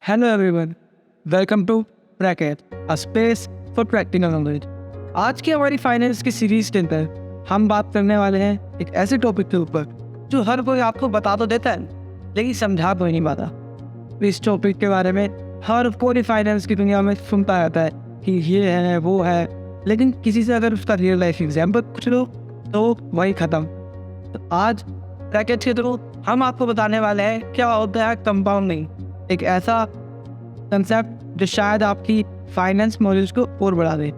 Hello everyone, welcome to bracket a space for practical knowledge. आज की हमारी finance की सीरीज के अंदर हम बात करने वाले हैं एक ऐसे टॉपिक के ऊपर जो हर कोई आपको बता तो देता है लेकिन समझा तो ही नहीं पाता। इस टॉपिक के बारे में हर कोई फाइनेंस की दुनिया में सुनता रहता है कि ये है वो है, लेकिन किसी से अगर उसका रियल लाइफ एग्जाम्पल पूछ लो तो वही ख़त्म। तो आज ब्रैकेट के थ्रू हम आपको बताने वाले हैं क्या होता है कंपाउंडिंग, एक ऐसा कंसेप्ट जो शायद आपकी फाइनेंस नॉलेज को और बढ़ा दे।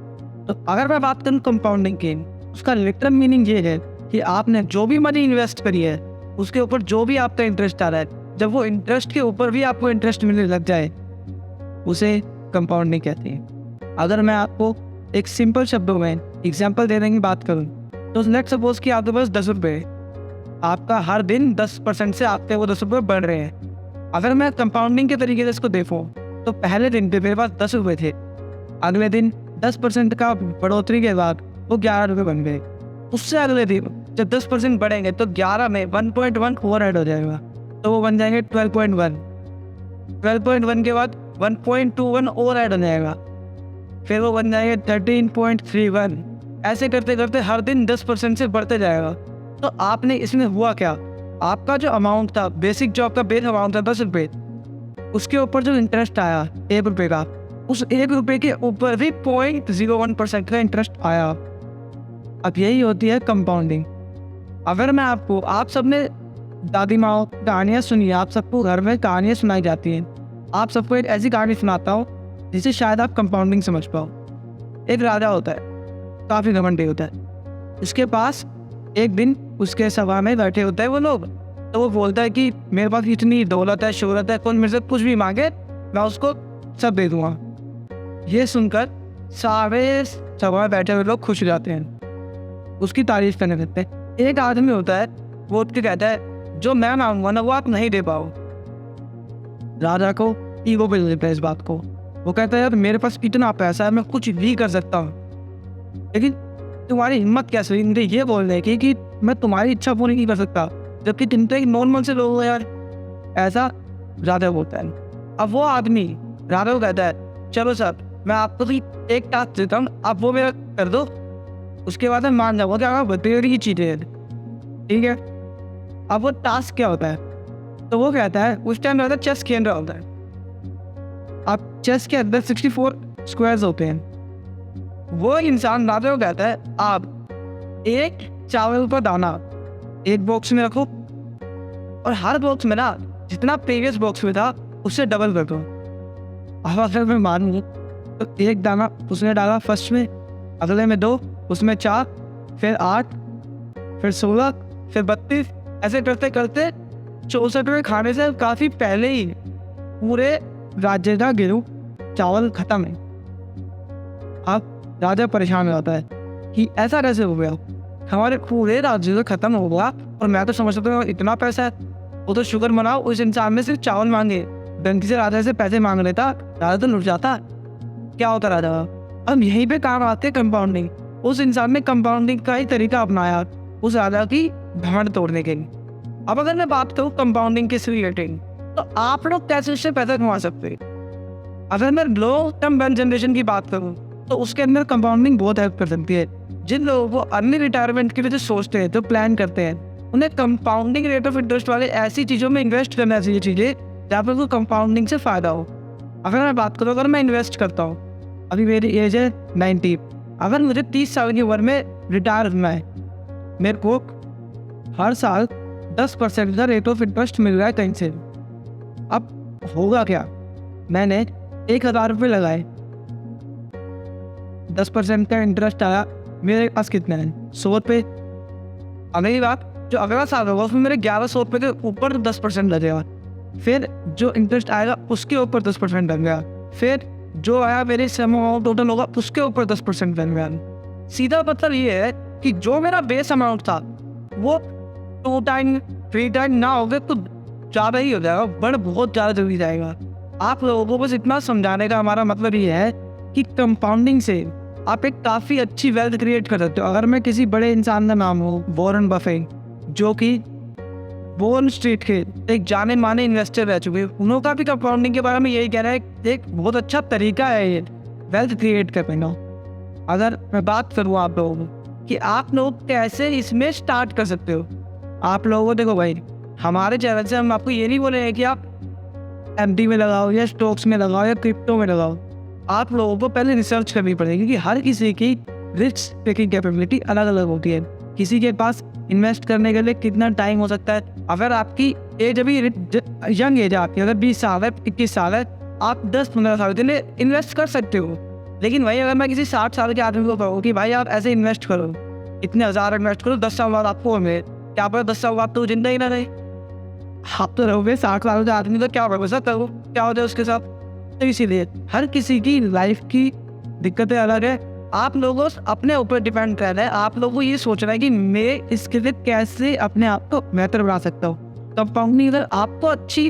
तो अगर मैं बात करूँ कंपाउंडिंग की, उसका लिटरल मीनिंग ये है कि आपने जो भी मनी इन्वेस्ट करी है उसके ऊपर जो भी आपका इंटरेस्ट आ रहा है, जब वो इंटरेस्ट के ऊपर भी आपको इंटरेस्ट मिलने लग जाए उसे कंपाउंडिंग कहते हैं। अगर मैं आपको एक सिंपल शब्दों में एग्जाम्पल देने की बात करूँ तो लेट सपोज कि आपके पास 10 रुपये, आपका हर दिन 10% से आपके वो 10 रुपये बढ़ रहे हैं। अगर मैं कंपाउंडिंग के तरीके से इसको देखूँ तो पहले दिन पे मेरे पास 10 रुपये थे, अगले दिन 10% का बढ़ोतरी के बाद वो 11 रुपये बन गए। उससे अगले दिन जब 10% बढ़ेंगे तो 11 में 1.1 ओवर ऐड हो जाएगा, तो वो बन जाएंगे 12.1। 12.1 के बाद 1.21 ओवर ऐड हो जाएगा, फिर वो बन जाएंगे 13.31। ऐसे करते करते हर दिन 10% से बढ़ते जाएगा। तो आपने इसमें हुआ क्या, आपका जो अमाउंट था, बेसिक जो आपका बेस अमाउंट था 10 रुपये, उसके ऊपर जो इंटरेस्ट आया 1 रुपये का, उस 1 रुपये के ऊपर भी 0.01% का इंटरेस्ट आया। अब यही होती है कंपाउंडिंग। अगर मैं आपको, आप सब ने दादी माँ कहानियाँ सुनी है, आप सबको घर में कहानियाँ सुनाई जाती हैं, आप सबको एक ऐसी कहानी सुनाता हूँ जिसे शायद आप कंपाउंडिंग समझ पाओ। एक राजा होता है, काफ़ी घमंडी होता है। उसके पास एक दिन उसके सभा में बैठे होते हैं वो लोग, तो वो बोलता है कि मेरे पास इतनी दौलत है, शोहरत है, कौन मेरे से कुछ भी मांगे मैं उसको सब दे दूंगा। ये सुनकर सारे सभा में बैठे हुए लोग खुश हो जाते हैं, उसकी तारीफ करने लगते हैं। एक आदमी होता है, वो उठ के कहता है जो मैं मांगूंगा ना वो आप नहीं दे पाओ। राजा को ईगो पे लेता है इस बात को। वो कहता है यार मेरे पास इतना पैसा है, मैं कुछ भी कर सकता हूँ, लेकिन तुम्हारी हिम्मत कैसे हुई मुझे ये बोलने की कि मैं तुम्हारी इच्छा पूरी नहीं कर सकता, जबकि तुम तो एक नॉर्मल से लोग हो यार। ऐसा राजा बोलता है। अब वो आदमी राजा को कहता है चलो सर मैं आपको तो एक टास्क देता हूँ, आप वो मेरा कर दो, उसके बाद मैं मान जाऊँगा कि आप बतेरी की चीज़ें हैं, ठीक है। अब वो टास्क क्या होता है, तो वो कहता है उस टाइम राजा चेस खेल रहा होता है। अब चेस के अंदर 64 स्क्वायर्स होते हैं। वो इंसान राजा को कहता है आप एक चावल का दाना एक बॉक्स में रखो और हर बॉक्स में ना जितना प्रीवियस बॉक्स में था उससे डबल कर दो। अब अगर मैं मानूँ तो एक दाना उसने डाला फर्स्ट में, अगले में 2, उसमें 4, फिर 8, फिर 16, फिर 32। ऐसे करते करते 64वें खाने से काफ़ी पहले ही पूरे राज्य का गेहूँ चावल खत्म है। अब राजा परेशान हो जाता है कि ऐसा कैसे हो गया, हमारे पूरे राज्य से खत्म हो गया और मैं तो समझ सकता हूँ इतना पैसा है। वो तो शुक्र मनाओ उस इंसान में सिर्फ चावल मांगे, बैंक से राजा से पैसे मांग लेता, राजा तो लुट जाता। क्या होता राजा। अब यहीं पे काम आते हैं कंपाउंडिंग। उस इंसान ने कंपाउंडिंग का ही तरीका अपनाया उस राजा की घमंड तोड़ने के लिए। अब अगर मैं बात करूँ कंपाउंडिंग के रिलेटेड, तो आप लोग कैसे इससे पैसा कमा सकते हैं। अगर मैं लॉन्ग टर्म जनरेशन की बात करूँ तो उसके अंदर कंपाउंडिंग बहुत हेल्प कर सकती है। जिन लोगों को अर्ली रिटायरमेंट के लिए जो सोचते हैं, जो प्लान करते हैं, उन्हें कंपाउंडिंग रेट ऑफ इंटरेस्ट वाले ऐसी चीज़ों में इन्वेस्ट करना चाहिए, चीज़ें जहाँ पर उनको कंपाउंडिंग से फ़ायदा हो। अगर मैं बात करूँ, अगर मैं इन्वेस्ट करता हूँ, अभी मेरी एज है 90, अगर मुझे 30 साल की उम्र में रिटायर होना है, मेरे को हर साल 10% का रेट ऑफ इंटरेस्ट मिल रहा है कहीं से। अब होगा क्या, मैंने 1000 रुपये लगाए, 10% का इंटरेस्ट आया, मेरे पास कितना है 100 रुपये। अगली बात जो अगला साल होगा उसमें मेरे 1100 रुपये के ऊपर 10% लगेगा, फिर जो इंटरेस्ट आएगा उसके ऊपर 10% लग गया, फिर जो आया मेरे अमाउंट टोटल होगा उसके ऊपर 10% लग गया। सीधा मतलब ये है कि जो मेरा बेस अमाउंट था वो 2 टाइम 3 टाइम ना हो गए तो ज़्यादा ही हो जाएगा, बढ़ बहुत ज़्यादा जल्दी जाएगा। आप लोगों को बस इतना समझाने का हमारा मतलब ये है कि कंपाउंडिंग से आप एक काफ़ी अच्छी वेल्थ क्रिएट कर सकते हो। अगर मैं किसी बड़े इंसान का नाम हो, वॉरेन बफेट, जो कि वॉल स्ट्रीट के एक जाने माने इन्वेस्टर रह चुके हैं, उनका भी कंपाउंडिंग के बारे में यही कहना है, एक बहुत अच्छा तरीका है ये वेल्थ क्रिएट करने का। अगर मैं बात करूँ आप लोगों को कि आप लोग कैसे इसमें स्टार्ट कर सकते हो, आप लोगों को देखो भाई, हमारे चैनल से हम आपको ये नहीं बोले हैं कि आप एफडी में लगाओ या स्टॉक्स में लगाओ या क्रिप्टो में लगाओ। आप लोगों को पहले रिसर्च करनी पड़ेगी, क्योंकि हर किसी की रिस्क टेकिंग कैपेबिलिटी अलग अलग होती है। किसी के पास इन्वेस्ट करने के लिए कितना टाइम हो सकता है। अगर आपकी एज अभी यंग एज है, आपकी अगर 20 साल है, 21 साल है, आप 10-15 साल के लिए इन्वेस्ट कर सकते हो। लेकिन वही अगर मैं किसी 60 साल के आदमी को कहूँ कि भाई आप ऐसे इन्वेस्ट करो, इतने हज़ार इन्वेस्ट करो, 10 साल बाद आपको मिले, क्या पता 10 साल बाद तो जिंदा ही ना रहे, आप तो रहोगे 60 साल के आदमी, तो क्या भरोसा करो क्या होता है उसके साथ। तो इसीलिए हर किसी की लाइफ की दिक्कतें अलग है। आप लोगों को अपने ऊपर डिपेंड कर रहा है, आप लोगों को ये सोचना है कि मैं इसके लिए कैसे अपने आप को बेहतर बना सकता हूँ। कंपाउंडिंग अगर आपको अच्छी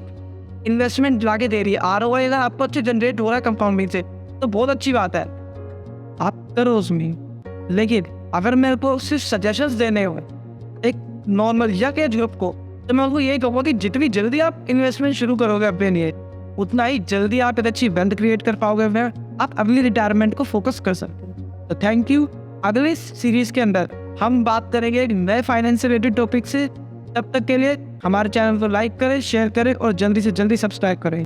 इन्वेस्टमेंट ला के दे रही है, ROI अगर आपको अच्छे जनरेट हो रहा है कंपाउंडिंग से, तो बहुत अच्छी बात है, आप करो उसमें। लेकिन अगर मेरे को सिर्फ सजेशंस देने हो एक नॉर्मल यंग एज ग्रुप को, तो मैं उनको यही कहूँगा कि जितनी जल्दी आप इन्वेस्टमेंट शुरू करोगे अपने लिए, उतना ही जल्दी आप एक अच्छी वेल्थ क्रिएट कर पाओगे, फिर आप अगली रिटायरमेंट को फोकस कर सकते हो। तो थैंक यू। अगले सीरीज के अंदर हम बात करेंगे एक नए फाइनेंस से रिलेटेड टॉपिक से। तब तक के लिए हमारे चैनल को लाइक करें, शेयर करें और जल्दी से जल्दी सब्सक्राइब करें।